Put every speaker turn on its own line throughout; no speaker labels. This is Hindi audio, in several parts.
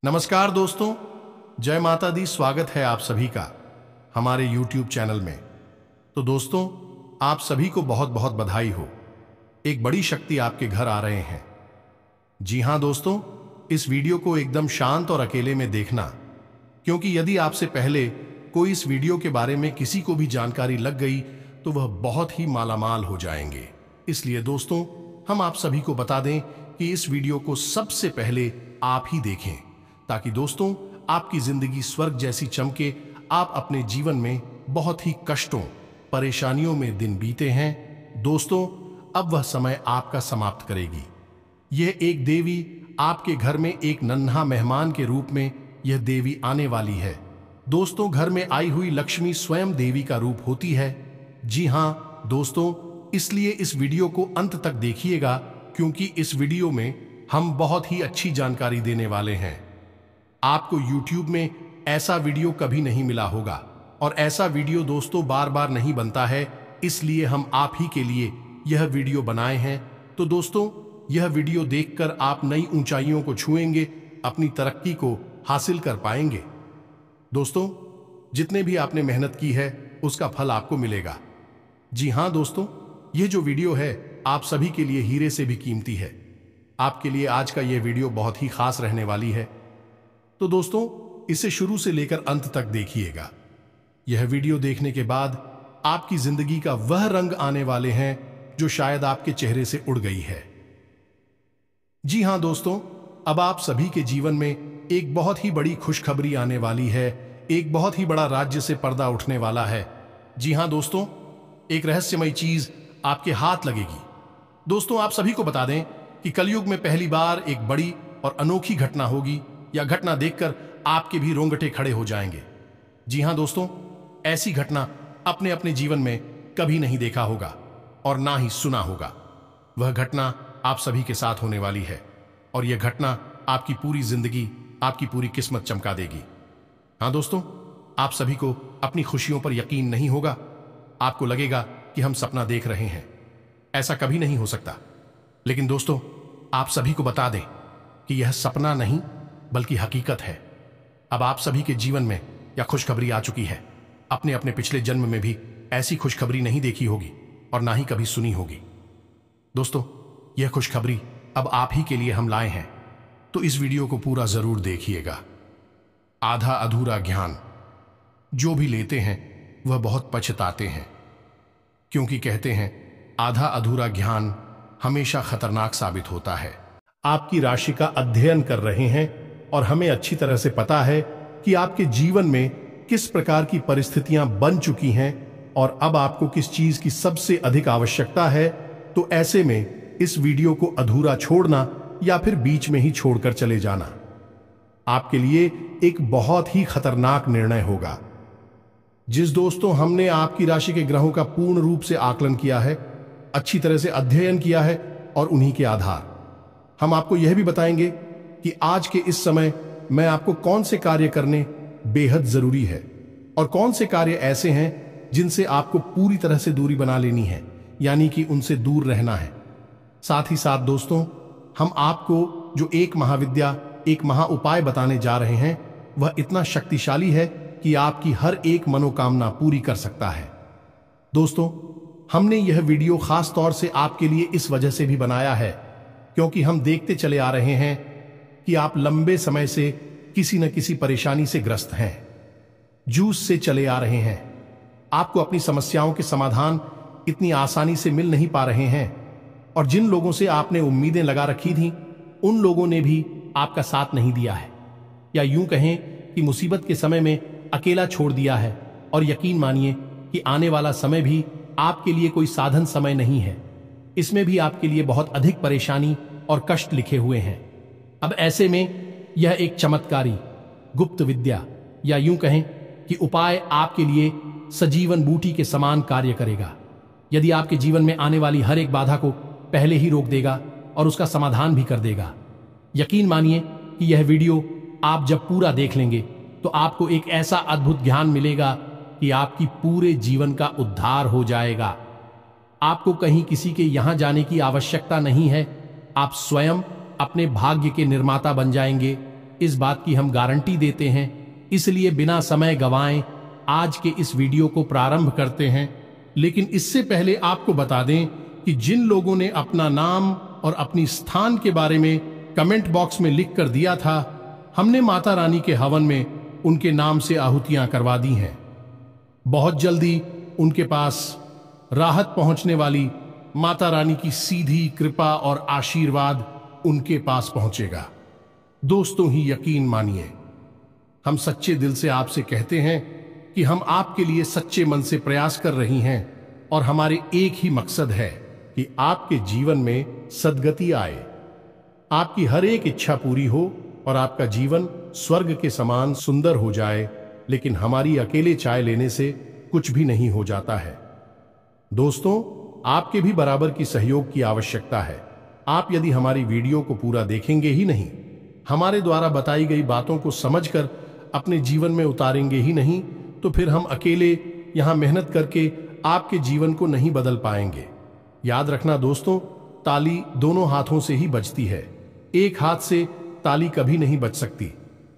नमस्कार दोस्तों, जय माता दी। स्वागत है आप सभी का हमारे YouTube चैनल में। तो दोस्तों, आप सभी को बहुत बहुत बधाई हो। एक बड़ी शक्ति आपके घर आ रहे हैं। जी हां दोस्तों, इस वीडियो को एकदम शांत और अकेले में देखना, क्योंकि यदि आपसे पहले कोई इस वीडियो के बारे में किसी को भी जानकारी लग गई तो वह बहुत ही मालामाल हो जाएंगे। इसलिए दोस्तों, हम आप सभी को बता दें कि इस वीडियो को सबसे पहले आप ही देखें, ताकि दोस्तों आपकी जिंदगी स्वर्ग जैसी चमके। आप अपने जीवन में बहुत ही कष्टों परेशानियों में दिन बीते हैं दोस्तों, अब वह समय आपका समाप्त करेगी। यह एक देवी आपके घर में एक नन्हा मेहमान के रूप में यह देवी आने वाली है दोस्तों। घर में आई हुई लक्ष्मी स्वयं देवी का रूप होती है। जी हां दोस्तों, इसलिए इस वीडियो को अंत तक देखिएगा, क्योंकि इस वीडियो में हम बहुत ही अच्छी जानकारी देने वाले हैं। आपको YouTube में ऐसा वीडियो कभी नहीं मिला होगा, और ऐसा वीडियो दोस्तों बार बार नहीं बनता है, इसलिए हम आप ही के लिए यह वीडियो बनाए हैं। तो दोस्तों, यह वीडियो देखकर आप नई ऊंचाइयों को छुएंगे, अपनी तरक्की को हासिल कर पाएंगे। दोस्तों, जितने भी आपने मेहनत की है उसका फल आपको मिलेगा। जी हां दोस्तों, यह जो वीडियो है आप सभी के लिए हीरे से भी कीमती है। आपके लिए आज का यह वीडियो बहुत ही खास रहने वाली है। तो दोस्तों, इसे शुरू से लेकर अंत तक देखिएगा। यह वीडियो देखने के बाद आपकी जिंदगी का वह रंग आने वाले हैं जो शायद आपके चेहरे से उड़ गई है। जी हां दोस्तों, अब आप सभी के जीवन में एक बहुत ही बड़ी खुशखबरी आने वाली है। एक बहुत ही बड़ा राज्य से पर्दा उठने वाला है। जी हां दोस्तों, एक रहस्यमयी चीज आपके हाथ लगेगी। दोस्तों, आप सभी को बता दें कि कलयुग में पहली बार एक बड़ी और अनोखी घटना होगी। यह घटना देखकर आपके भी रोंगटे खड़े हो जाएंगे। जी हां दोस्तों, ऐसी घटना अपने अपने जीवन में कभी नहीं देखा होगा और ना ही सुना होगा। वह घटना आप सभी के साथ होने वाली है, और यह घटना आपकी पूरी जिंदगी, आपकी पूरी किस्मत चमका देगी। हां दोस्तों, आप सभी को अपनी खुशियों पर यकीन नहीं होगा। आपको लगेगा कि हम सपना देख रहे हैं। ऐसा कभी नहीं हो सकता। लेकिन दोस्तों, आप सभी को बता दें कि यह सपना नहीं बल्कि हकीकत है। अब आप सभी के जीवन में यह खुशखबरी आ चुकी है। अपने अपने पिछले जन्म में भी ऐसी खुशखबरी नहीं देखी होगी और ना ही कभी सुनी होगी। दोस्तों, यह खुशखबरी अब आप ही के लिए हम लाए हैं, तो इस वीडियो को पूरा जरूर देखिएगा। आधा अधूरा ज्ञान जो भी लेते हैं वह बहुत पछताते हैं, क्योंकि कहते हैं आधा अधूरा ज्ञान हमेशा खतरनाक साबित होता है। आपकी राशि का अध्ययन कर रहे हैं और हमें अच्छी तरह से पता है कि आपके जीवन में किस प्रकार की परिस्थितियां बन चुकी हैं और अब आपको किस चीज की सबसे अधिक आवश्यकता है। तो ऐसे में इस वीडियो को अधूरा छोड़ना या फिर बीच में ही छोड़कर चले जाना आपके लिए एक बहुत ही खतरनाक निर्णय होगा। जिस दोस्तों हमने आपकी राशि के ग्रहों का पूर्ण रूप से आकलन किया है, अच्छी तरह से अध्ययन किया है, और उन्हीं के आधार हम आपको यह भी बताएंगे कि आज के इस समय मैं आपको कौन से कार्य करने बेहद जरूरी है और कौन से कार्य ऐसे हैं जिनसे आपको पूरी तरह से दूरी बना लेनी है, यानी कि उनसे दूर रहना है। साथ ही साथ दोस्तों, हम आपको जो एक महाविद्या, एक महा उपाय बताने जा रहे हैं, वह इतना शक्तिशाली है कि आपकी हर एक मनोकामना पूरी कर सकता है। दोस्तों, हमने यह वीडियो खास तौर से आपके लिए इस वजह से भी बनाया है, क्योंकि हम देखते चले आ रहे हैं कि आप लंबे समय से किसी न किसी परेशानी से ग्रस्त हैं, जूझ से चले आ रहे हैं। आपको अपनी समस्याओं के समाधान इतनी आसानी से मिल नहीं पा रहे हैं, और जिन लोगों से आपने उम्मीदें लगा रखी थी उन लोगों ने भी आपका साथ नहीं दिया है, या यूं कहें कि मुसीबत के समय में अकेला छोड़ दिया है। और यकीन मानिए कि आने वाला समय भी आपके लिए कोई साधन समय नहीं है। इसमें भी आपके लिए बहुत अधिक परेशानी और कष्ट लिखे हुए हैं। अब ऐसे में यह एक चमत्कारी गुप्त विद्या, या यूं कहें कि उपाय आपके लिए सजीवन बूटी के समान कार्य करेगा। यदि आपके जीवन में आने वाली हर एक बाधा को पहले ही रोक देगा और उसका समाधान भी कर देगा। यकीन मानिए कि यह वीडियो आप जब पूरा देख लेंगे तो आपको एक ऐसा अद्भुत ज्ञान मिलेगा कि आपकी पूरे जीवन का उद्धार हो जाएगा। आपको कहीं किसी के यहां जाने की आवश्यकता नहीं है। आप स्वयं अपने भाग्य के निर्माता बन जाएंगे। इस बात की हम गारंटी देते हैं। इसलिए बिना समय गंवाए आज के इस वीडियो को प्रारंभ करते हैं। लेकिन इससे पहले आपको बता दें कि जिन लोगों ने अपना नाम और अपनी स्थान के बारे में कमेंट बॉक्स में लिख कर दिया था, हमने माता रानी के हवन में उनके नाम से आहुतियां करवा दी हैं। बहुत जल्दी उनके पास राहत पहुंचने वाली माता रानी की सीधी कृपा और आशीर्वाद उनके पास पहुंचेगा। दोस्तों, ही यकीन मानिए, हम सच्चे दिल से आपसे कहते हैं कि हम आपके लिए सच्चे मन से प्रयास कर रही हैं और हमारे एक ही मकसद है कि आपके जीवन में सद्गति आए, आपकी हर एक इच्छा पूरी हो और आपका जीवन स्वर्ग के समान सुंदर हो जाए। लेकिन हमारी अकेले चाय लेने से कुछ भी नहीं हो जाता है। दोस्तों, आपके भी बराबर की सहयोग की आवश्यकता है। आप यदि हमारी वीडियो को पूरा देखेंगे ही नहीं, हमारे द्वारा बताई गई बातों को समझकर अपने जीवन में उतारेंगे ही नहीं, तो फिर हम अकेले यहां मेहनत करके आपके जीवन को नहीं बदल पाएंगे। याद रखना दोस्तों, ताली दोनों हाथों से ही बजती है, एक हाथ से ताली कभी नहीं बज सकती।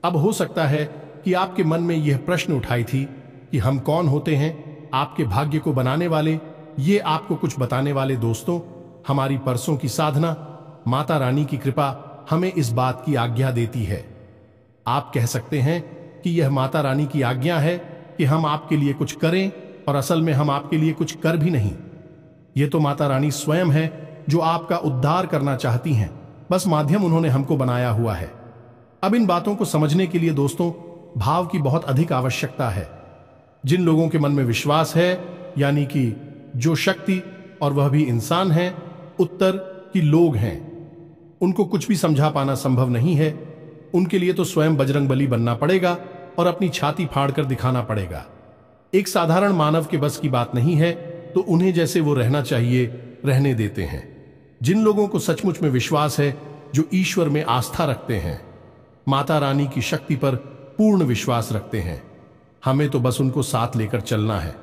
अब हो सकता है कि आपके मन में यह प्रश्न उठाई थी कि हम कौन होते हैं आपके भाग्य को बनाने वाले, ये आपको कुछ बताने वाले। दोस्तों, हमारी परसों की साधना, माता रानी की कृपा हमें इस बात की आज्ञा देती है। आप कह सकते हैं कि यह माता रानी की आज्ञा है कि हम आपके लिए कुछ करें, और असल में हम आपके लिए कुछ कर भी नहीं। यह तो माता रानी स्वयं है जो आपका उद्धार करना चाहती हैं, बस माध्यम उन्होंने हमको बनाया हुआ है। अब इन बातों को समझने के लिए दोस्तों, भाव की बहुत अधिक आवश्यकता है। जिन लोगों के मन में विश्वास है, यानी कि जो शक्ति और वह भी इंसान है, उत्तर की लोग हैं, उनको कुछ भी समझा पाना संभव नहीं है। उनके लिए तो स्वयं बजरंगबली बनना पड़ेगा और अपनी छाती फाड़कर दिखाना पड़ेगा। एक साधारण मानव के बस की बात नहीं है, तो उन्हें जैसे वो रहना चाहिए रहने देते हैं। जिन लोगों को सचमुच में विश्वास है, जो ईश्वर में आस्था रखते हैं, माता रानी की शक्ति पर पूर्ण विश्वास रखते हैं, हमें तो बस उनको साथ लेकर चलना है।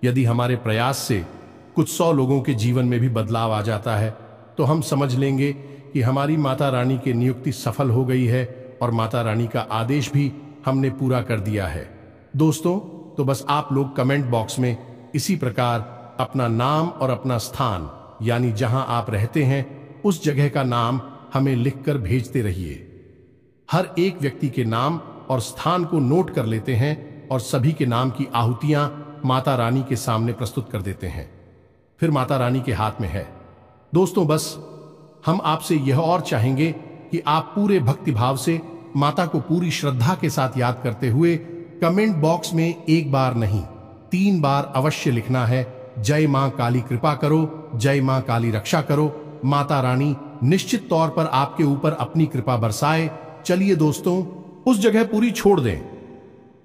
यदि हमारे प्रयास से कुछ 100 लोगों के जीवन में भी बदलाव आ जाता है, तो हम समझ लेंगे कि हमारी माता रानी की नियुक्ति सफल हो गई है और माता रानी का आदेश भी हमने पूरा कर दिया है। दोस्तों, तो बस आप लोग कमेंट बॉक्स में इसी प्रकार अपना नाम और अपना स्थान, यानी जहां आप रहते हैं उस जगह का नाम हमें लिखकर भेजते रहिए। हर एक व्यक्ति के नाम और स्थान को नोट कर लेते हैं और सभी के नाम की आहुतियां माता रानी के सामने प्रस्तुत कर देते हैं। फिर माता रानी के हाथ में है। दोस्तों, बस हम आपसे यह और चाहेंगे कि आप पूरे भक्तिभाव से माता को पूरी श्रद्धा के साथ याद करते हुए कमेंट बॉक्स में एक बार नहीं 3 बार अवश्य लिखना है, जय मां काली कृपा करो, जय मां काली रक्षा करो। माता रानी निश्चित तौर पर आपके ऊपर अपनी कृपा बरसाए। चलिए दोस्तों, उस जगह पूरी छोड़ दें,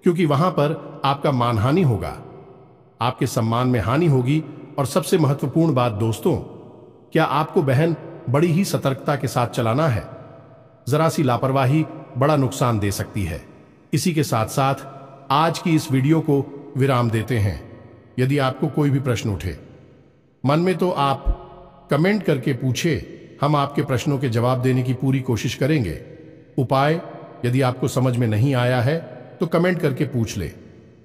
क्योंकि वहां पर आपका मानहानि होगा, आपके सम्मान में हानि होगी। और सबसे महत्वपूर्ण बात दोस्तों, क्या आपको बहन बड़ी ही सतर्कता के साथ चलाना है। जरा सी लापरवाही बड़ा नुकसान दे सकती है। इसी के साथ साथ आज की इस वीडियो को विराम देते हैं। यदि आपको कोई भी प्रश्न उठे मन में, तो आप कमेंट करके पूछे, हम आपके प्रश्नों के जवाब देने की पूरी कोशिश करेंगे। उपाय, यदि आपको समझ में नहीं आया है तो कमेंट करके पूछ ले,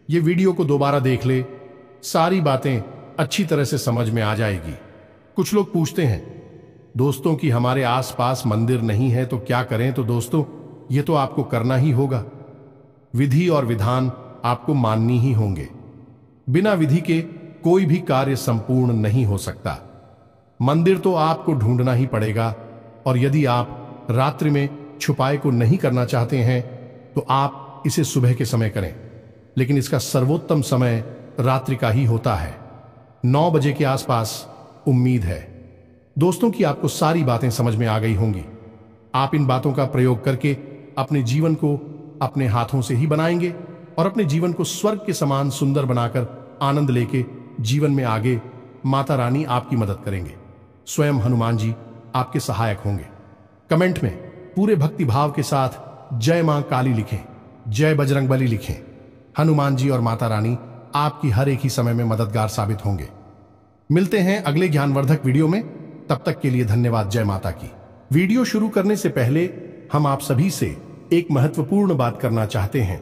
ये वीडियो को दोबारा देख ले, सारी बातें अच्छी तरह से समझ में आ जाएगी। कुछ लोग पूछते हैं दोस्तों कि हमारे आसपास मंदिर नहीं है तो क्या करें। तो दोस्तों, ये तो आपको करना ही होगा। विधि और विधान आपको माननी ही होंगे। बिना विधि के कोई भी कार्य संपूर्ण नहीं हो सकता। मंदिर तो आपको ढूंढना ही पड़ेगा, और यदि आप रात्रि में छुपाए को नहीं करना चाहते हैं तो आप इसे सुबह के समय करें। लेकिन इसका सर्वोत्तम समय रात्रि का ही होता है, 9 बजे के आसपास। उम्मीद है दोस्तों कि आपको सारी बातें समझ में आ गई होंगी। आप इन बातों का प्रयोग करके अपने जीवन को अपने हाथों से ही बनाएंगे और अपने जीवन को स्वर्ग के समान सुंदर बनाकर आनंद लेके जीवन में आगे माता रानी आपकी मदद करेंगे। स्वयं हनुमान जी आपके सहायक होंगे। कमेंट में पूरे भक्ति भाव के साथ जय मां काली लिखें, जय बजरंगबली लिखें। हनुमान जी और माता रानी आपकी हर एक ही समय में मददगार साबित होंगे। मिलते हैं अगले ज्ञानवर्धक वीडियो में। तब तक के लिए धन्यवाद। जय माता की। वीडियो शुरू करने से पहले हम आप सभी से एक महत्वपूर्ण बात करना चाहते हैं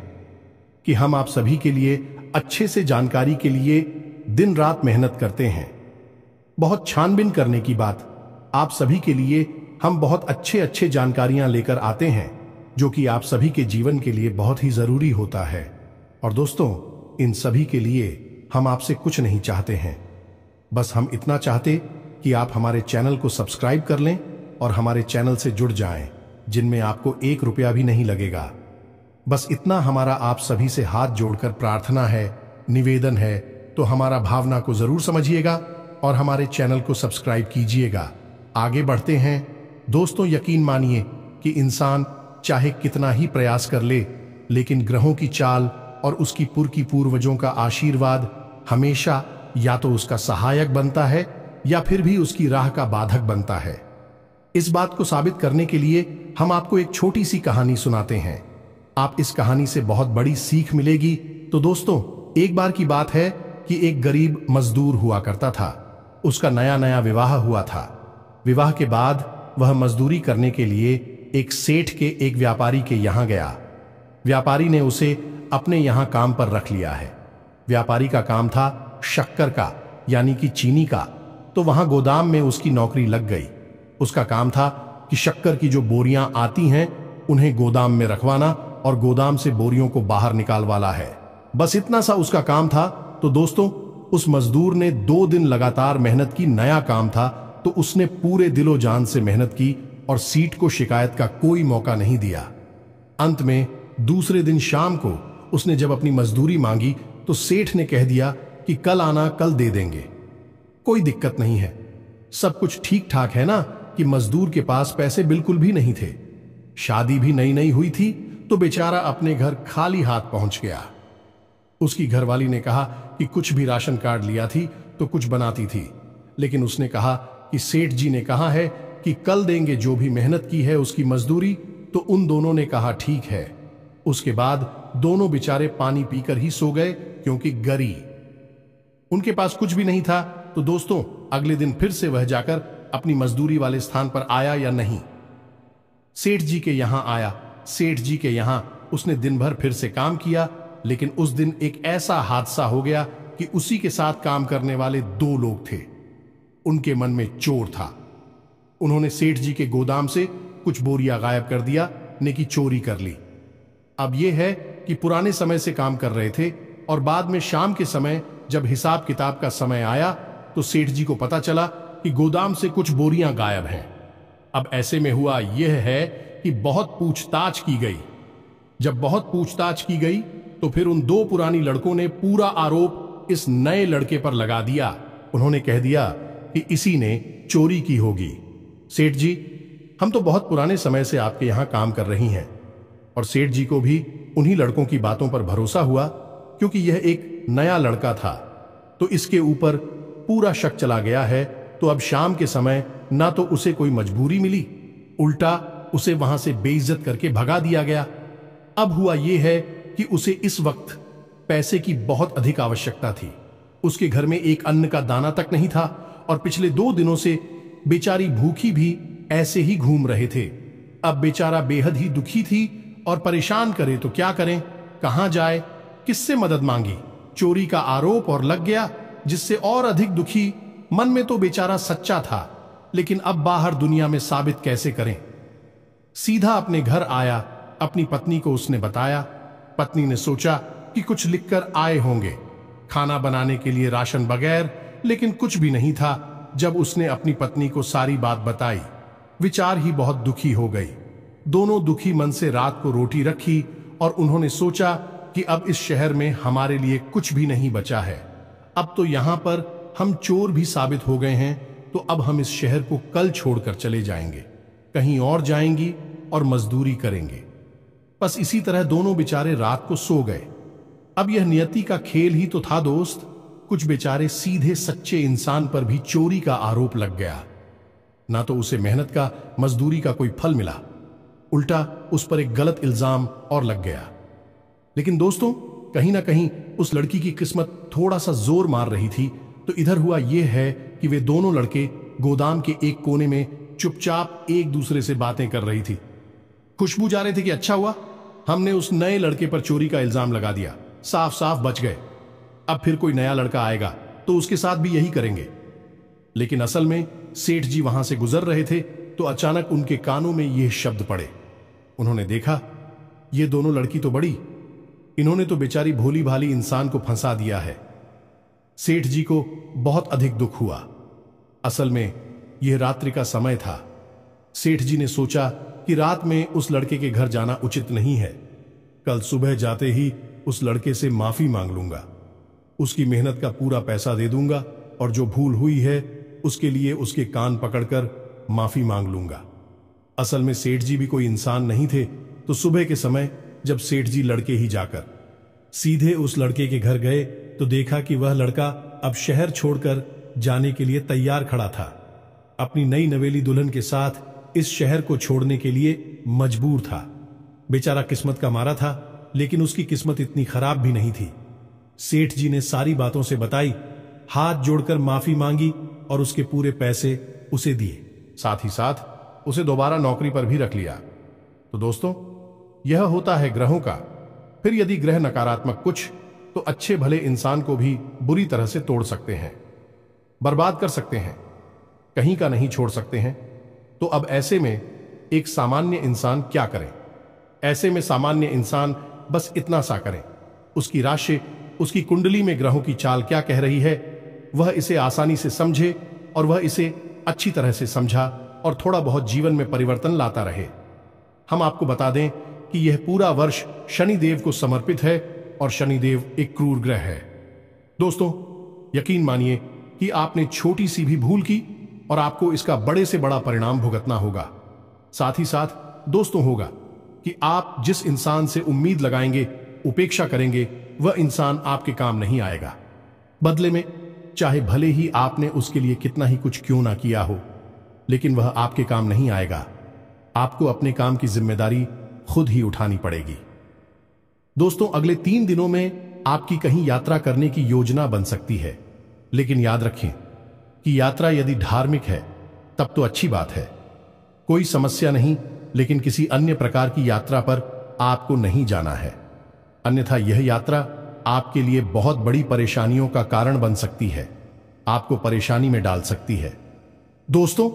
कि हम आप सभी के लिए अच्छे से जानकारी के लिए दिन रात मेहनत करते हैं। बहुत छानबीन करने की बात, आप सभी के लिए हम बहुत अच्छे जानकारियां लेकर आते हैं जो कि आप सभी के जीवन के लिए बहुत ही जरूरी होता है। और दोस्तों, इन सभी के लिए हम आपसे कुछ नहीं चाहते हैं, बस हम इतना चाहते कि आप हमारे चैनल को सब्सक्राइब कर लें और हमारे चैनल से जुड़ जाएं, जिनमें आपको 1 रुपया भी नहीं लगेगा। बस इतना हमारा आप सभी से हाथ जोड़कर प्रार्थना है, निवेदन है, तो हमारा भावना को जरूर समझिएगा और हमारे चैनल को सब्सक्राइब कीजिएगा। आगे बढ़ते हैं दोस्तों। यकीन मानिए कि इंसान चाहे कितना ही प्रयास कर ले, लेकिन ग्रहों की चाल और उसकी पूर्वजों का आशीर्वाद हमेशा या तो उसका सहायक बनता है या फिर भी उसकी राह का बाधक बनता है। इस बात को साबित करने के लिए हम आपको एक छोटी सी कहानी सुनाते हैं। आप इस कहानी से बहुत बड़ी सीख मिलेगी। तो दोस्तों, एक बार की बात है कि एक गरीब मजदूर हुआ करता था। उसका नया नया विवाह हुआ था। विवाह के बाद वह मजदूरी करने के लिए एक सेठ के एक व्यापारी के यहां गया। व्यापारी ने उसे अपने यहां काम पर रख लिया है। व्यापारी का काम था शक्कर का, यानी कि चीनी का। तो वहां गोदाम में उसकी नौकरी लग गई। उसका काम था कि शक्कर की जो बोरियां आती हैं उन्हें गोदाम में रखवाना और गोदाम से बोरियों को बाहर निकालवाना है। बस इतना सा उसका काम था। तो दोस्तों, उस मजदूर ने 2 दिन लगातार मेहनत की। नया काम था तो उसने पूरे दिलो जान से मेहनत की और सीट को शिकायत का कोई मौका नहीं दिया। अंत में दूसरे दिन शाम को उसने जब अपनी मजदूरी मांगी तो सेठ ने कह दिया कि कल आना, कल दे देंगे, कोई दिक्कत नहीं है, सब कुछ ठीक ठाक है ना। कि मजदूर के पास पैसे बिल्कुल भी नहीं थे। शादी भी नई नई हुई थी तो बेचारा अपने घर खाली हाथ पहुंच गया। उसकी घरवाली ने कहा कि कुछ भी राशन कार्ड लिया थी तो कुछ बनाती थी, लेकिन उसने कहा कि सेठ जी ने कहा है कि कल देंगे जो भी मेहनत की है उसकी मजदूरी। तो उन दोनों ने कहा ठीक है। उसके बाद दोनों बेचारे पानी पीकर ही सो गए, क्योंकि गरी उनके पास कुछ भी नहीं था। तो दोस्तों, अगले दिन फिर से वह जाकर अपनी मजदूरी वाले स्थान पर आया या नहीं? सेठ जी के यहां आया। सेठ जी के यहां उसने दिन भर फिर से काम किया, लेकिन उस दिन एक ऐसा हादसा हो गया कि उसी के साथ काम करने वाले 2 लोग थे। उनके मन में चोर था। उन्होंने सेठ जी के गोदाम से कुछ बोरियां गायब कर दिया, ने की चोरी कर ली। अब यह है कि पुराने समय से काम कर रहे थे और बाद में शाम के समय जब हिसाब किताब का समय आया तो सेठ जी को पता चला कि गोदाम से कुछ बोरियां गायब हैं। अब ऐसे में हुआ यह है कि बहुत पूछताछ की गई। जब बहुत पूछताछ की गई तो फिर उन 2 पुरानी लड़कों ने पूरा आरोप इस नए लड़के पर लगा दिया। उन्होंने कह दिया कि इसी ने चोरी की होगी। सेठ जी, हम तो बहुत पुराने समय से आपके यहां काम कर रही हैं। और सेठ जी को भी उन्हीं लड़कों की बातों पर भरोसा हुआ, क्योंकि यह एक नया लड़का था तो इसके ऊपर पूरा शक चला गया है। तो अब शाम के समय ना तो उसे कोई मजबूरी मिली, उल्टा उसे वहां से बेइज्जत करके भगा दिया गया। अब हुआ यह है कि उसे इस वक्त पैसे की बहुत अधिक आवश्यकता थी। उसके घर में एक अन्न का दाना तक नहीं था और पिछले 2 दिनों से बेचारी भूखी भी ऐसे ही घूम रहे थे। अब बेचारा बेहद ही दुखी थी और परेशान करे तो क्या करें, कहां जाए, किससे मदद मांगी। चोरी का आरोप और लग गया, जिससे और अधिक दुखी। मन में तो बेचारा सच्चा था, लेकिन अब बाहर दुनिया में साबित कैसे करें। सीधा अपने घर आया, अपनी पत्नी को उसने बताया। पत्नी ने सोचा कि कुछ लिखकर आए होंगे, खाना बनाने के लिए राशन बगैर, लेकिन कुछ भी नहीं था। जब उसने अपनी पत्नी को सारी बात बताई, विचार ही बहुत दुखी हो गई। दोनों दुखी मन से रात को रोटी रखी और उन्होंने सोचा कि अब इस शहर में हमारे लिए कुछ भी नहीं बचा है। अब तो यहां पर हम चोर भी साबित हो गए हैं, तो अब हम इस शहर को कल छोड़कर चले जाएंगे, कहीं और जाएंगी और मजदूरी करेंगे। बस इसी तरह दोनों बेचारे रात को सो गए। अब यह नियति का खेल ही तो था दोस्त। कुछ बेचारे सीधे सच्चे इंसान पर भी चोरी का आरोप लग गया। ना तो उसे मेहनत का, मजदूरी का कोई फल मिला, उल्टा उस पर एक गलत इल्जाम और लग गया। लेकिन दोस्तों, कहीं ना कहीं उस लड़की की किस्मत थोड़ा सा जोर मार रही थी। तो इधर हुआ यह है कि वे दोनों लड़के गोदाम के एक कोने में चुपचाप एक दूसरे से बातें कर रही थी। खुशबू जा रहे थे कि अच्छा हुआ हमने उस नए लड़के पर चोरी का इल्जाम लगा दिया, साफ साफ बच गए। अब फिर कोई नया लड़का आएगा तो उसके साथ भी यही करेंगे। लेकिन असल में सेठ जी वहां से गुजर रहे थे तो अचानक उनके कानों में यह शब्द पड़े। उन्होंने देखा, ये दोनों लड़की तो बड़ी, इन्होंने तो बेचारी भोली भाली इंसान को फंसा दिया है। सेठ जी को बहुत अधिक दुख हुआ। असल में यह रात्रि का समय था। सेठ जी ने सोचा कि रात में उस लड़के के घर जाना उचित नहीं है। कल सुबह जाते ही उस लड़के से माफी मांग लूंगा, उसकी मेहनत का पूरा पैसा दे दूंगा और जो भूल हुई है उसके लिए उसके कान पकड़कर माफी मांग लूंगा। असल में सेठ जी भी कोई इंसान नहीं थे, तो सुबह के समय जब सेठ जी लड़के ही जाकर सीधे उस लड़के के घर गए तो देखा कि वह लड़का अब शहर छोड़कर जाने के लिए तैयार खड़ा था। अपनी नई नवेली दुल्हन के साथ इस शहर को छोड़ने के लिए मजबूर था। बेचारा किस्मत का मारा था, लेकिन उसकी किस्मत इतनी खराब भी नहीं थी। सेठ जी ने सारी बातों से बताई, हाथ जोड़कर माफी मांगी और उसके पूरे पैसे उसे दिए। साथ ही साथ उसे दोबारा नौकरी पर भी रख लिया। तो दोस्तों, यह होता है ग्रहों का। फिर यदि ग्रह नकारात्मक कुछ, तो अच्छे भले इंसान को भी बुरी तरह से तोड़ सकते हैं, बर्बाद कर सकते हैं, कहीं का नहीं छोड़ सकते हैं। तो अब ऐसे में एक सामान्य इंसान क्या करे? ऐसे में सामान्य इंसान बस इतना सा करे, उसकी राशि, उसकी कुंडली में ग्रहों की चाल क्या कह रही है, वह इसे आसानी से समझे और वह इसे अच्छी तरह से समझा और थोड़ा बहुत जीवन में परिवर्तन लाता रहे। हम आपको बता दें कि यह पूरा वर्ष शनिदेव को समर्पित है और शनिदेव एक क्रूर ग्रह है। दोस्तों, यकीन मानिए कि आपने छोटी सी भी भूल की और आपको इसका बड़े से बड़ा परिणाम भुगतना होगा। साथ ही साथ दोस्तों होगा कि आप जिस इंसान से उम्मीद लगाएंगे, उपेक्षा करेंगे, वह इंसान आपके काम नहीं आएगा। बदले में चाहे भले ही आपने उसके लिए कितना ही कुछ क्यों ना किया हो, लेकिन वह आपके काम नहीं आएगा। आपको अपने काम की जिम्मेदारी खुद ही उठानी पड़ेगी। दोस्तों, अगले 3 दिनों में आपकी कहीं यात्रा करने की योजना बन सकती है, लेकिन याद रखें कि यात्रा यदि धार्मिक है तब तो अच्छी बात है, कोई समस्या नहीं, लेकिन किसी अन्य प्रकार की यात्रा पर आपको नहीं जाना है। अन्यथा यह यात्रा आपके लिए बहुत बड़ी परेशानियों का कारण बन सकती है, आपको परेशानी में डाल सकती है। दोस्तों,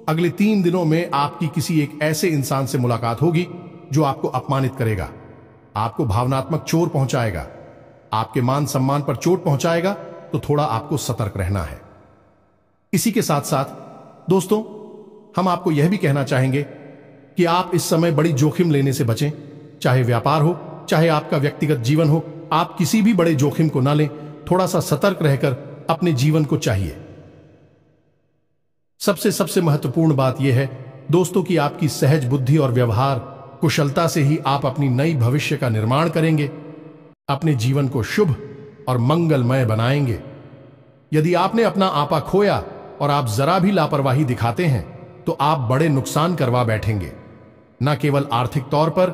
अगले 3 दिनों में आपकी किसी एक ऐसे इंसान से मुलाकात होगी जो आपको अपमानित करेगा, आपको भावनात्मक चोट पहुंचाएगा, आपके मान सम्मान पर चोट पहुंचाएगा। तो थोड़ा आपको सतर्क रहना है। इसी के साथ साथ दोस्तों, हम आपको यह भी कहना चाहेंगे कि आप इस समय बड़ी जोखिम लेने से बचें। चाहे व्यापार हो, चाहे आपका व्यक्तिगत जीवन हो, आप किसी भी बड़े जोखिम को ना लें। थोड़ा सा सतर्क रहकर अपने जीवन को चाहिए। सबसे महत्वपूर्ण बात यह है दोस्तों कि आपकी सहज बुद्धि और व्यवहार कुशलता से ही आप अपनी नई भविष्य का निर्माण करेंगे, अपने जीवन को शुभ और मंगलमय बनाएंगे। यदि आपने अपना आपा खोया और आप जरा भी लापरवाही दिखाते हैं तो आप बड़े नुकसान करवा बैठेंगे, न केवल आर्थिक तौर पर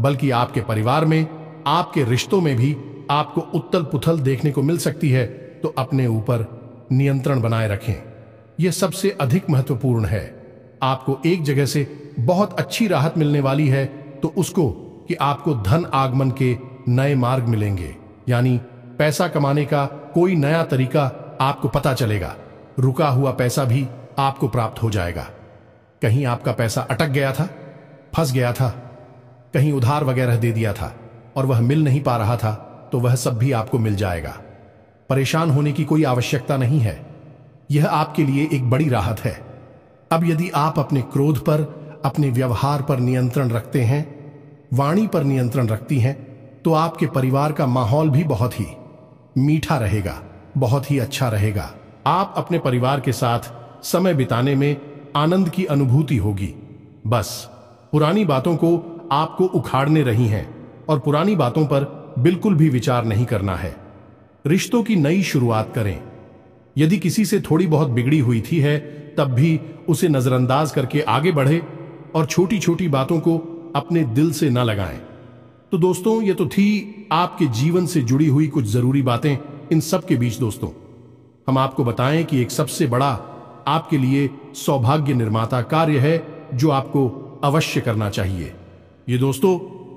बल्कि आपके परिवार में, आपके रिश्तों में भी आपको उथल पुथल देखने को मिल सकती है। तो अपने ऊपर नियंत्रण बनाए रखें, यह सबसे अधिक महत्वपूर्ण है। आपको एक जगह से बहुत अच्छी राहत मिलने वाली है तो उसको कि आपको धन आगमन के नए मार्ग मिलेंगे, यानी पैसा कमाने का कोई नया तरीका आपको पता चलेगा। रुका हुआ पैसा भी आपको प्राप्त हो जाएगा। कहीं आपका पैसा अटक गया था, फंस गया था, कहीं उधार वगैरह दे दिया था और वह मिल नहीं पा रहा था, तो वह सब भी आपको मिल जाएगा। परेशान होने की कोई आवश्यकता नहीं है, यह आपके लिए एक बड़ी राहत है। अब यदि आप अपने क्रोध पर, अपने व्यवहार पर नियंत्रण रखते हैं, वाणी पर नियंत्रण रखती हैं, तो आपके परिवार का माहौल भी बहुत ही मीठा रहेगा, बहुत ही अच्छा रहेगा। आप अपने परिवार के साथ समय बिताने में आनंद की अनुभूति होगी। बस पुरानी बातों को आपको उखाड़ने रही हैं और पुरानी बातों पर बिल्कुल भी विचार नहीं करना है। रिश्तों की नई शुरुआत करें। यदि किसी से थोड़ी बहुत बिगड़ी हुई थी है, तब भी उसे नजरअंदाज करके आगे बढ़े और छोटी छोटी बातों को अपने दिल से न लगाएं। तो दोस्तों, ये तो थी आपके जीवन से जुड़ी हुई कुछ जरूरी बातें। इन सब के बीच दोस्तों, हम आपको बताएं कि एक सबसे बड़ा आपके लिए सौभाग्य निर्माता कार्य है जो आपको अवश्य करना चाहिए। ये दोस्तों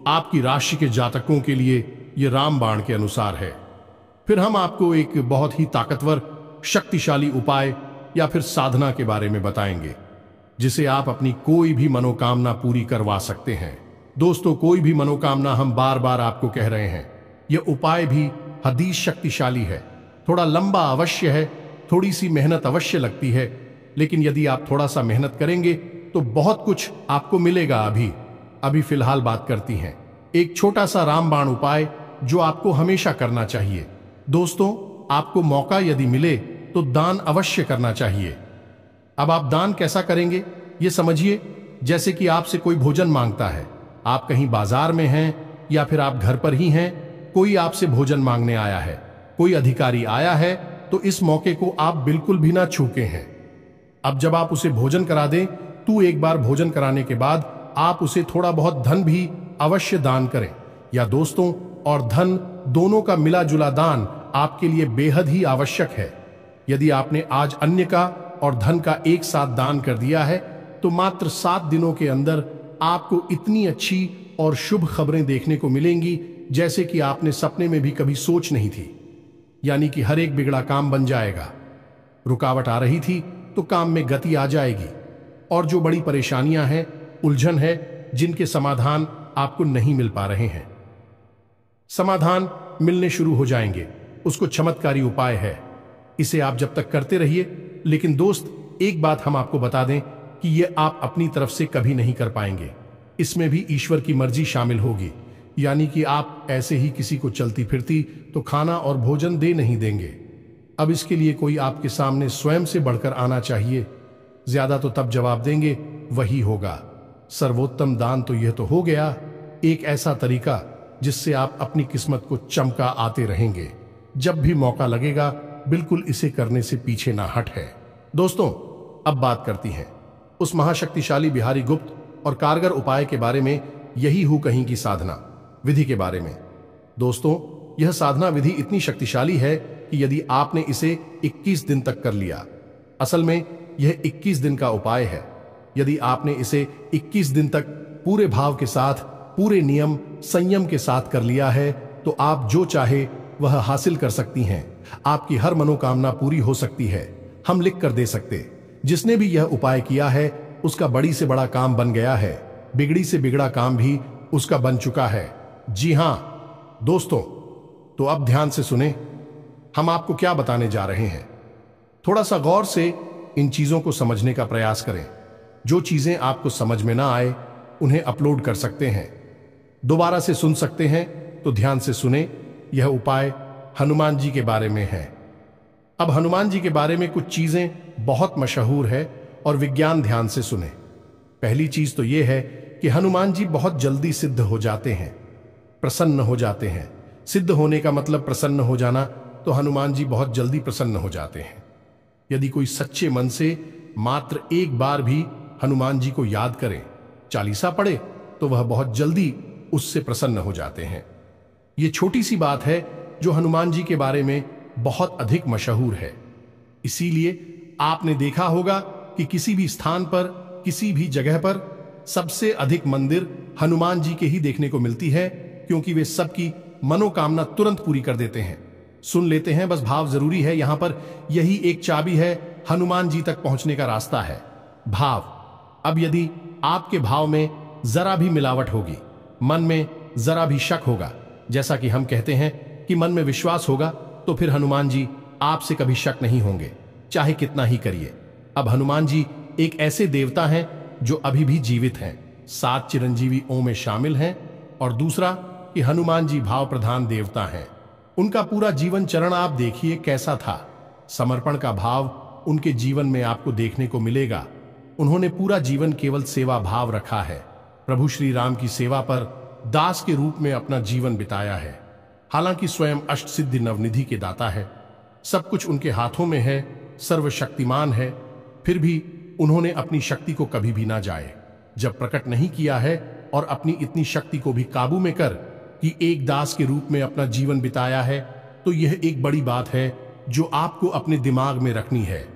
आपकी राशि के जातकों के लिए ये रामबाण के अनुसार है। फिर हम आपको एक बहुत ही ताकतवर शक्तिशाली उपाय या फिर साधना के बारे में बताएंगे, जिसे आप अपनी कोई भी मनोकामना पूरी करवा सकते हैं। दोस्तों, कोई भी मनोकामना, हम बार बार आपको कह रहे हैं, यह उपाय भी हदीस शक्तिशाली है। थोड़ा लंबा अवश्य है, थोड़ी सी मेहनत अवश्य लगती है, लेकिन यदि आप थोड़ा सा मेहनत करेंगे तो बहुत कुछ आपको मिलेगा। अभी फिलहाल बात करती हैं एक छोटा सा रामबाण उपाय जो आपको हमेशा करना चाहिए। दोस्तों, आपको मौका यदि मिले तो दान अवश्य करना चाहिए। अब आप दान कैसा करेंगे ये समझिए। जैसे कि आपसे कोई भोजन मांगता है, आप कहीं बाजार में हैं या फिर आप घर पर ही हैं, कोई आपसे भोजन मांगने आया है, कोई अधिकारी आया है, तो इस मौके को आप बिल्कुल भी ना चूके हैं। अब जब आप उसे भोजन करा दें तो एक बार भोजन कराने के बाद आप उसे थोड़ा बहुत धन भी अवश्य दान करें। या दोस्तों, और धन दोनों का मिला जुला दान आपके लिए बेहद ही आवश्यक है। यदि आपने आज अन्य का और धन का एक साथ दान कर दिया है तो मात्र 7 दिनों के अंदर आपको इतनी अच्छी और शुभ खबरें देखने को मिलेंगी जैसे कि आपने सपने में भी कभी सोच नहीं थी। यानी कि हर एक बिगड़ा काम बन जाएगा। रुकावट आ रही थी तो काम में गति आ जाएगी, और जो बड़ी परेशानियां हैं, उलझन है, जिनके समाधान आपको नहीं मिल पा रहे हैं, समाधान मिलने शुरू हो जाएंगे। उसको चमत्कारी उपाय है। इसे आप जब तक करते रहिए। लेकिन दोस्त, एक बात हम आपको बता दें कि यह आप अपनी तरफ से कभी नहीं कर पाएंगे। इसमें भी ईश्वर की मर्जी शामिल होगी। यानी कि आप ऐसे ही किसी को चलती फिरती तो खाना और भोजन दे नहीं देंगे। अब इसके लिए कोई आपके सामने स्वयं से बढ़कर आना चाहिए। ज्यादा तो तब जवाब देंगे वही होगा। सर्वोत्तम दान तो यह तो हो गया, एक ऐसा तरीका जिससे आप अपनी किस्मत को चमका आते रहेंगे। जब भी मौका लगेगा बिल्कुल इसे करने से पीछे ना हट है। दोस्तों, अब बात करती हैं उस महाशक्तिशाली बिहारी गुप्त और कारगर उपाय के बारे में, यही हूं कहीं की साधना विधि के बारे में। दोस्तों, यह साधना विधि इतनी शक्तिशाली है कि यदि आपने इसे 21 दिन तक कर लिया, असल में यह 21 दिन का उपाय है। यदि आपने इसे 21 दिन तक पूरे भाव के साथ, पूरे नियम संयम के साथ कर लिया है तो आप जो चाहे वह हासिल कर सकती हैं। आपकी हर मनोकामना पूरी हो सकती है। हम लिख कर दे सकते। जिसने भी यह उपाय किया है उसका बड़ी से बड़ा काम बन गया है, बिगड़ी से बिगड़ा काम भी उसका बन चुका है। जी हां दोस्तों, तो अब ध्यान से सुने, हम आपको क्या बताने जा रहे हैं। थोड़ा सा गौर से इन चीजों को समझने का प्रयास करें। जो चीजें आपको समझ में ना आए उन्हें अपलोड कर सकते हैं, दोबारा से सुन सकते हैं, तो ध्यान से सुने। यह उपाय हनुमान जी के बारे में है। अब हनुमान जी के बारे में कुछ चीजें बहुत मशहूर है और विज्ञान ध्यान से सुने। पहली चीज तो यह है कि हनुमान जी बहुत जल्दी सिद्ध हो जाते हैं, प्रसन्न हो जाते हैं। सिद्ध होने का मतलब प्रसन्न हो जाना, तो हनुमान जी बहुत जल्दी प्रसन्न हो जाते हैं। यदि कोई सच्चे मन से मात्र एक बार भी हनुमान जी को याद करे, चालीसा पढ़े, तो वह बहुत जल्दी उससे प्रसन्न हो जाते हैं। यह छोटी सी बात है जो हनुमान जी के बारे में बहुत अधिक मशहूर है। इसीलिए आपने देखा होगा कि किसी भी स्थान पर, किसी भी जगह पर सबसे अधिक मंदिर हनुमान जी के ही देखने को मिलती है, क्योंकि वे सबकी मनोकामना तुरंत पूरी कर देते हैं। सुन लेते हैं, बस भाव जरूरी है यहां पर। यही एक चाबी है हनुमान जी तक पहुंचने का रास्ता है, भाव। अब यदि आपके भाव में जरा भी मिलावट होगी, मन में जरा भी शक होगा, जैसा कि हम कहते हैं कि मन में विश्वास होगा, तो फिर हनुमान जी आपसे कभी शक नहीं होंगे, चाहे कितना ही करिए। अब हनुमान जी एक ऐसे देवता हैं जो अभी भी जीवित हैं, 7 चिरंजीवियों में शामिल हैं। और दूसरा कि हनुमान जी भाव प्रधान देवता हैं। उनका पूरा जीवन चरण आप देखिए कैसा था। समर्पण का भाव उनके जीवन में आपको देखने को मिलेगा। उन्होंने पूरा जीवन केवल सेवा भाव रखा है। प्रभु श्री राम की सेवा पर दास के रूप में अपना जीवन बिताया है। हालांकि स्वयं अष्ट सिद्धि नवनिधि के दाता है, सब कुछ उनके हाथों में है, सर्वशक्तिमान है, फिर भी उन्होंने अपनी शक्ति को कभी भी ना जाए जब प्रकट नहीं किया है, और अपनी इतनी शक्ति को भी काबू में कर कि एक दास के रूप में अपना जीवन बिताया है। तो यह एक बड़ी बात है जो आपको अपने दिमाग में रखनी है।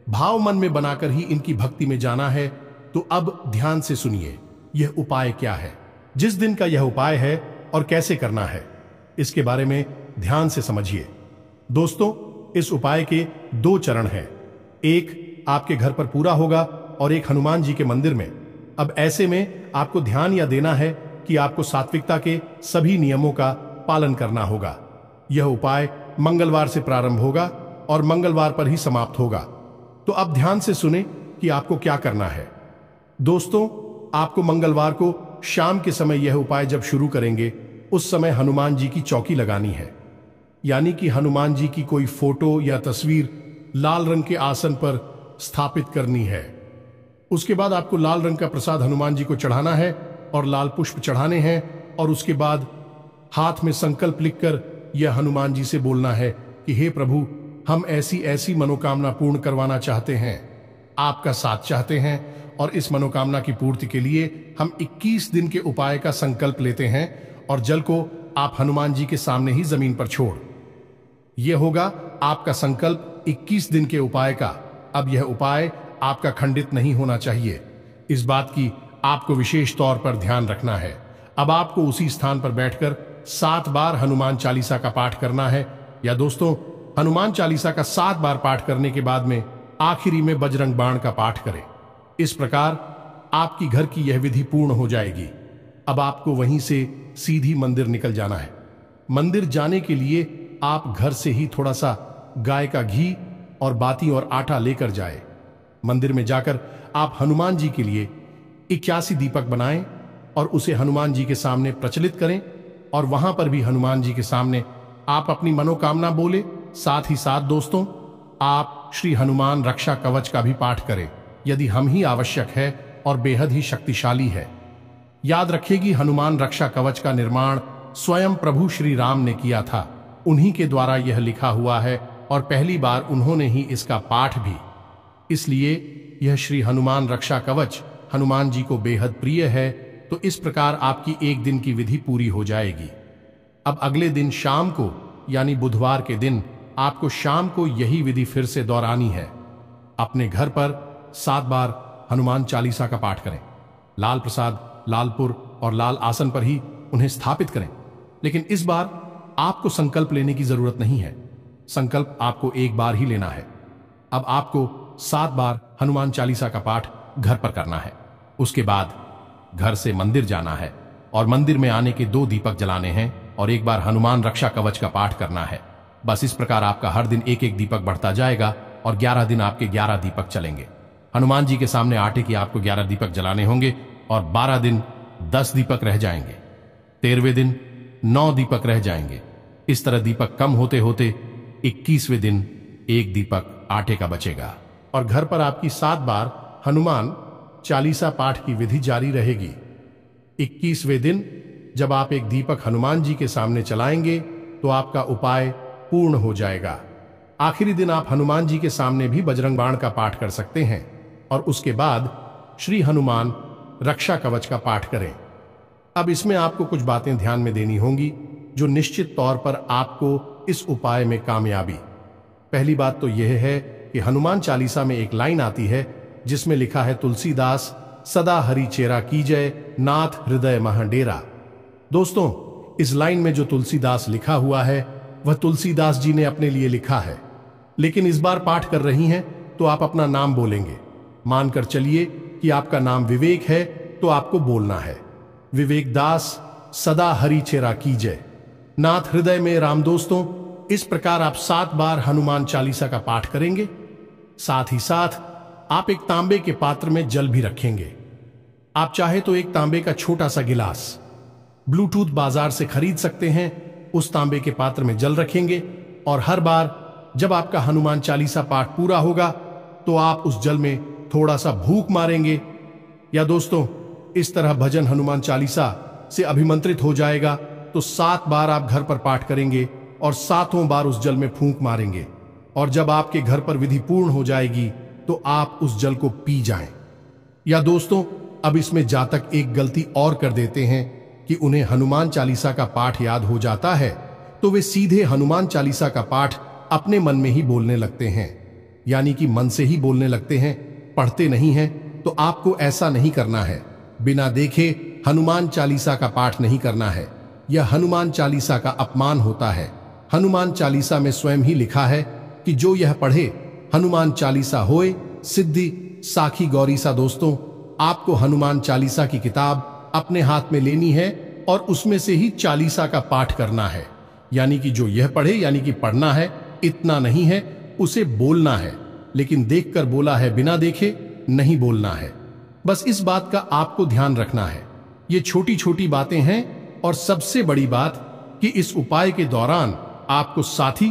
भाव मन में बनाकर ही इनकी भक्ति में जाना है। तो अब ध्यान से सुनिए, यह उपाय क्या है। जिस दिन का यह उपाय है और कैसे करना है, इसके बारे में ध्यान से समझिए। दोस्तों, इस उपाय के 2 चरण हैं। एक आपके घर पर पूरा होगा और एक हनुमान जी के मंदिर में। अब ऐसे में आपको ध्यान यह देना है कि आपको सात्विकता के सभी नियमों का पालन करना होगा। यह उपाय मंगलवार से प्रारंभ होगा और मंगलवार पर ही समाप्त होगा। तो अब ध्यान से सुने कि आपको क्या करना है। दोस्तों, आपको मंगलवार को शाम के समय यह उपाय जब शुरू करेंगे, उस समय हनुमान जी की चौकी लगानी है। यानी कि हनुमान जी की कोई फोटो या तस्वीर लाल रंग के आसन पर स्थापित करनी है। उसके बाद आपको लाल रंग का प्रसाद हनुमान जी को चढ़ाना है और लाल पुष्प चढ़ाने हैं। और उसके बाद हाथ में संकल्प लिखकर यह हनुमान जी से बोलना है कि हे प्रभु, हम ऐसी ऐसी मनोकामना पूर्ण करवाना चाहते हैं, आपका साथ चाहते हैं, और इस मनोकामना की पूर्ति के लिए हम 21 दिन के उपाय का संकल्प लेते हैं और जल को आप हनुमान जी के सामने ही जमीन पर छोड़। यह होगा आपका संकल्प 21 दिन के उपाय का। अब यह उपाय आपका खंडित नहीं होना चाहिए, इस बात की आपको विशेष तौर पर ध्यान रखना है। अब आपको उसी स्थान पर बैठकर 7 बार हनुमान चालीसा का पाठ करना है। या दोस्तों, हनुमान चालीसा का 7 बार पाठ करने के बाद में आखिरी में बजरंग बाण का पाठ करें। इस प्रकार आपकी घर की यह विधि पूर्ण हो जाएगी। अब आपको वहीं से सीधी मंदिर निकल जाना है। मंदिर जाने के लिए आप घर से ही थोड़ा सा गाय का घी और बाती और आटा लेकर जाए। मंदिर में जाकर आप हनुमान जी के लिए 81 दीपक बनाएं और उसे हनुमान जी के सामने प्रचलित करें। और वहां पर भी हनुमान जी के सामने आप अपनी मनोकामना बोले। साथ ही साथ दोस्तों, आप श्री हनुमान रक्षा कवच का भी पाठ करें, यदि हम ही आवश्यक है और बेहद ही शक्तिशाली है। याद रखेगी, हनुमान रक्षा कवच का निर्माण स्वयं प्रभु श्री राम ने किया था। उन्हीं के द्वारा यह लिखा हुआ है और पहली बार उन्होंने ही इसका पाठ भी। इसलिए यह श्री हनुमान रक्षा कवच हनुमान जी को बेहद प्रिय है। तो इस प्रकार आपकी एक दिन की विधि पूरी हो जाएगी। अब अगले दिन शाम को, यानी बुधवार के दिन, आपको शाम को यही विधि फिर से दोहरानी है। अपने घर पर 7 बार हनुमान चालीसा का पाठ करें। लाल प्रसाद लालपुर और लाल आसन पर ही उन्हें स्थापित करें। लेकिन इस बार आपको संकल्प लेने की जरूरत नहीं है। संकल्प आपको एक बार ही लेना है। अब आपको 7 बार हनुमान चालीसा का पाठ घर पर करना है। उसके बाद घर से मंदिर जाना है और मंदिर में आने के 2 दीपक जलाने हैं और एक बार हनुमान रक्षा कवच का पाठ करना है। बस इस प्रकार आपका हर दिन 1-1 दीपक बढ़ता जाएगा और 11 दिन आपके 11 दीपक चलेंगे। हनुमान जी के सामने आटे की आपको 11 दीपक जलाने होंगे और 12 दिन 10 दीपक रह जाएंगे। 13वें दिन 9 दीपक रह जाएंगे। इस तरह दीपक कम होते होते 21वें दिन 1 दीपक आटे का बचेगा और घर पर आपकी 7 बार हनुमान चालीसा पाठ की विधि जारी रहेगी। 21वें दिन जब आप 1 दीपक हनुमान जी के सामने चलाएंगे तो आपका उपाय पूर्ण हो जाएगा। आखिरी दिन आप हनुमान जी के सामने भी बजरंग बाण का पाठ कर सकते हैं और उसके बाद श्री हनुमान रक्षा कवच का पाठ करें। अब इसमें आपको कुछ बातें ध्यान में देनी होंगी जो निश्चित तौर पर आपको इस उपाय में कामयाबी। पहली बात तो यह है कि हनुमान चालीसा में एक लाइन आती है जिसमें लिखा है, तुलसीदास सदा हरि चेरा कीजय, नाथ हृदय मह डेरा। दोस्तों, इस लाइन में जो तुलसीदास लिखा हुआ है वह तुलसीदास जी ने अपने लिए लिखा है, लेकिन इस बार पाठ कर रही हैं तो आप अपना नाम बोलेंगे। मानकर चलिए कि आपका नाम विवेक है तो आपको बोलना है, विवेक दास सदा हरि चेरा कीजय, नाथ हृदय में राम। दोस्तों, इस प्रकार आप 7 बार हनुमान चालीसा का पाठ करेंगे। साथ ही साथ आप एक तांबे के पात्र में जल भी रखेंगे। आप चाहे तो एक तांबे का छोटा सा गिलास ब्लूटूथ बाजार से खरीद सकते हैं, उस तांबे के पात्र में जल रखेंगे और हर बार जब आपका हनुमान चालीसा पाठ पूरा होगा तो आप उस जल में थोड़ा सा भूख मारेंगे। या दोस्तों, इस तरह भजन हनुमान चालीसा से अभिमंत्रित हो जाएगा तो 7 बार आप घर पर पाठ करेंगे और 7 बार उस जल में फूंक मारेंगे और जब आपके घर पर विधि पूर्ण हो जाएगी तो आप उस जल को पी जाएं। या दोस्तों, अब इसमें जातक एक गलती और कर देते हैं कि उन्हें हनुमान चालीसा का पाठ याद हो जाता है तो वे सीधे हनुमान चालीसा का पाठ अपने मन में ही बोलने लगते हैं, यानी कि मन से ही बोलने लगते हैं, पढ़ते नहीं हैं। तो आपको ऐसा नहीं करना है। बिना देखे हनुमान चालीसा का पाठ नहीं करना है। यह हनुमान चालीसा का अपमान होता है। हनुमान चालीसा में स्वयं ही लिखा है कि जो यह पढ़े हनुमान चालीसा होए सिद्धि साखी गौरी सा। दोस्तों, आपको हनुमान चालीसा की किताब अपने हाथ में लेनी है और उसमें से ही चालीसा का पाठ करना है। यानी कि जो यह पढ़े, यानी कि पढ़ना है, इतना नहीं है, उसे बोलना है। लेकिन देखकर बोला है, बिना देखे नहीं बोलना है। बस इस बात का आपको ध्यान रखना है। ये छोटी छोटी बातें हैं। और सबसे बड़ी बात कि इस उपाय के दौरान आपको साथी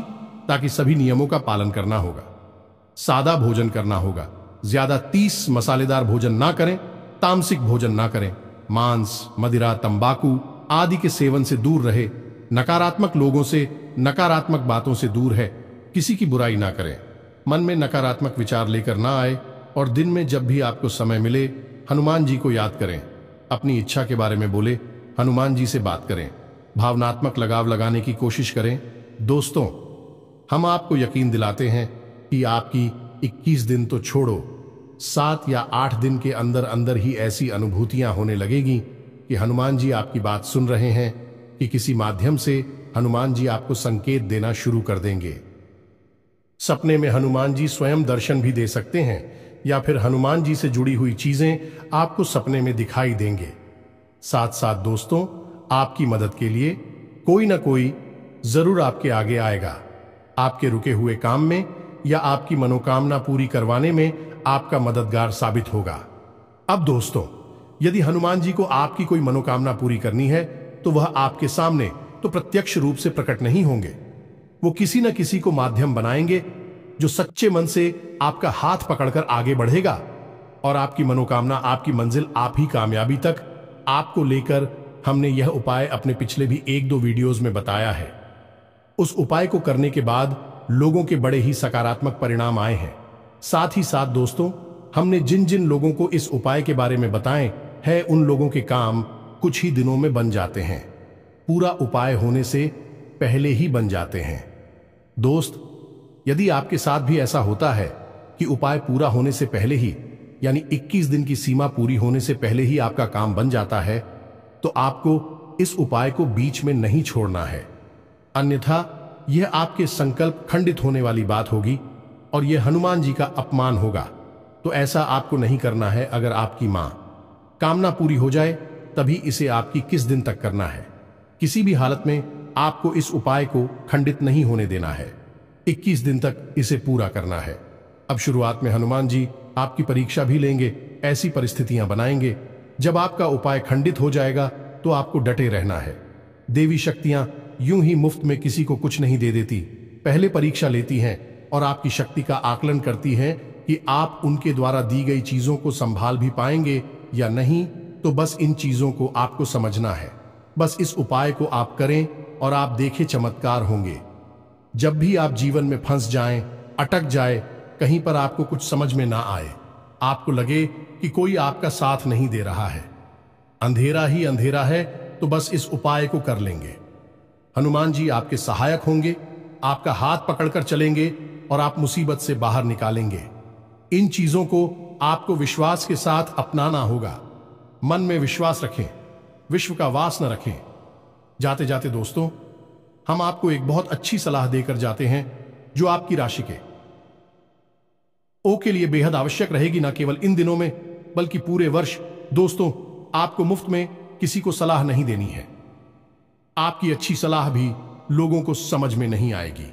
ताकि सभी नियमों का पालन करना होगा। सादा भोजन करना होगा, ज्यादा 30 मसालेदार भोजन ना करें, तामसिक भोजन ना करें, मांस, मदिरा, तंबाकू आदि के सेवन से दूर रहे, नकारात्मक लोगों से, नकारात्मक बातों से दूर है, किसी की बुराई ना करें, मन में नकारात्मक विचार लेकर ना आए। और दिन में जब भी आपको समय मिले हनुमान जी को याद करें, अपनी इच्छा के बारे में बोले, हनुमान जी से बात करें, भावनात्मक लगाव लगाने की कोशिश करें। दोस्तों, हम आपको यकीन दिलाते हैं कि आपकी 21 दिन तो छोड़ो, 7 या 8 दिन के अंदर अंदर ही ऐसी अनुभूतियां होने लगेगी कि हनुमान जी आपकी बात सुन रहे हैं, कि किसी माध्यम से हनुमान जी आपको संकेत देना शुरू कर देंगे। सपने में हनुमान जी स्वयं दर्शन भी दे सकते हैं, या फिर हनुमान जी से जुड़ी हुई चीजें आपको सपने में दिखाई देंगे। साथ साथ दोस्तों, आपकी मदद के लिए कोई ना कोई जरूर आपके आगे आएगा। आपके रुके हुए काम में या आपकी मनोकामना पूरी करवाने में आपका मददगार साबित होगा। अब दोस्तों, यदि हनुमान जी को आपकी कोई मनोकामना पूरी करनी है तो वह आपके सामने तो प्रत्यक्ष रूप से प्रकट नहीं होंगे। वो किसी न किसी को माध्यम बनाएंगे जो सच्चे मन से आपका हाथ पकड़कर आगे बढ़ेगा और आपकी मनोकामना, आपकी मंजिल, आप ही कामयाबी तक आपको लेकर हमने यह उपाय अपने पिछले भी 1-2 वीडियोस में बताया है। उस उपाय को करने के बाद लोगों के बड़े ही सकारात्मक परिणाम आए हैं। साथ ही साथ दोस्तों, हमने जिन जिन लोगों को इस उपाय के बारे में बताएं है, उन लोगों के काम कुछ ही दिनों में बन जाते हैं। पूरा उपाय होने से पहले ही बन जाते हैं। दोस्त, यदि आपके साथ भी ऐसा होता है कि उपाय पूरा होने से पहले ही, यानी 21 दिन की सीमा पूरी होने से पहले ही आपका काम बन जाता है, तो आपको इस उपाय को बीच में नहीं छोड़ना है। अन्यथा यह आपके संकल्प खंडित होने वाली बात होगी और यह हनुमान जी का अपमान होगा। तो ऐसा आपको नहीं करना है। अगर आपकी मां कामना पूरी हो जाए तभी इसे आपकी किस दिन तक करना है। किसी भी हालत में आपको इस उपाय को खंडित नहीं होने देना है। 21 दिन तक इसे पूरा करना है। अब शुरुआत में हनुमान जी आपकी परीक्षा भी लेंगे, ऐसी परिस्थितियां बनाएंगे जब आपका उपाय खंडित हो जाएगा तो आपको डटे रहना है। देवी शक्तियां यूं ही मुफ्त में किसी को कुछ नहीं दे देती, पहले परीक्षा लेती हैं और आपकी शक्ति का आकलन करती हैं कि आप उनके द्वारा दी गई चीजों को संभाल भी पाएंगे या नहीं। तो बस इन चीजों को आपको समझना है। बस इस उपाय को आप करें और आप देखें चमत्कार होंगे। जब भी आप जीवन में फंस जाएं, अटक जाए, कहीं पर आपको कुछ समझ में ना आए, आपको लगे कि कोई आपका साथ नहीं दे रहा है, अंधेरा ही अंधेरा है, तो बस इस उपाय को कर लेंगे। हनुमान जी आपके सहायक होंगे, आपका हाथ पकड़कर चलेंगे और आप मुसीबत से बाहर निकालेंगे। इन चीजों को आपको विश्वास के साथ अपनाना होगा। मन में विश्वास रखें, विश्व का वास न रखें। जाते जाते दोस्तों, हम आपको एक बहुत अच्छी सलाह देकर जाते हैं जो आपकी राशि के ओ के लिए बेहद आवश्यक रहेगी, ना केवल इन दिनों में बल्कि पूरे वर्ष। दोस्तों, आपको मुफ्त में किसी को सलाह नहीं देनी है। आपकी अच्छी सलाह भी लोगों को समझ में नहीं आएगी,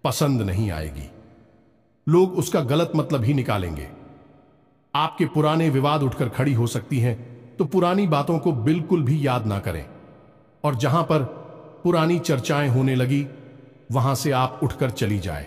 पसंद नहीं आएगी। लोग उसका गलत मतलब ही निकालेंगे। आपके पुराने विवाद उठकर खड़ी हो सकती हैं, तो पुरानी बातों को बिल्कुल भी याद ना करें। और जहां पर पुरानी चर्चाएं होने लगी, वहां से आप उठकर चली जाए।